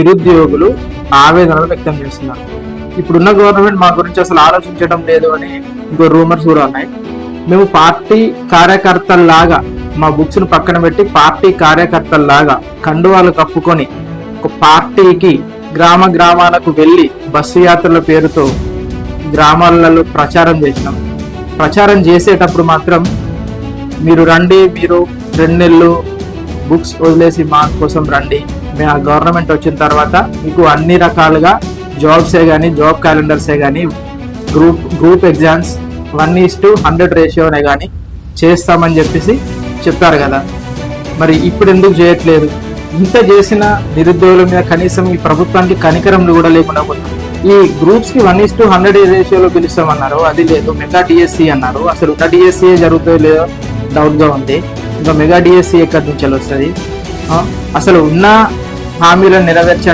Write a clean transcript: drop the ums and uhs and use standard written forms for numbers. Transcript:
నిరుద్యోగులు ఆవేదనలు వ్యక్తం చేస్తున్నారు. ఇప్పుడున్న గవర్నమెంట్ మా గురించి అసలు ఆలోచించడం లేదు అని ఇంకో రూమర్స్ కూడా ఉన్నాయి. మేము పార్టీ కార్యకర్తల్లాగా మా బుక్స్ ను పక్కన పెట్టి పార్టీ కార్యకర్తల్లాగా కండువాలు కప్పుకొని ఒక పార్టీకి గ్రామ గ్రామాలకు వెళ్ళి బస్సు యాత్రల పేరుతో గ్రామాలలో ప్రచారం చేసినాం. ప్రచారం చేసేటప్పుడు మాత్రం మీరు రండి, మీరు 2 నెలలు బుక్స్ వదిలేసి మా కోసం రండి, మేము ఆ గవర్నమెంట్ వచ్చిన తర్వాత మీకు అన్ని రకాలుగా జాబ్సే కానీ జాబ్ క్యాలెండర్సే కానీ గ్రూప్ ఎగ్జామ్స్ 1:100 రేషియోనే కానీ చేస్తామని చెప్పేసి చెప్పారు కదా. మరి ఇప్పుడు ఎందుకు చేయట్లేదు? ఇంత చేసిన నిరుద్యోగుల మీద కనీసం ఈ ప్రభుత్వానికి కనికరంలో కూడా లేకుండా పోతుంది. ఈ గ్రూప్స్ కి 1:100 రేషియోలో పిలుస్తామన్నారు, అది లేదు. మెగా డిఎస్సి అన్నారు, అసలు ఉన్న డిఎస్సి జరుగుతుందో లేదో డౌట్ గా ఉంది. ఇంకా మెగా డిఎస్సి ఎక్కడి నుంచి వస్తుంది? అసలు ఉన్న హామీలను నెరవేర్చండి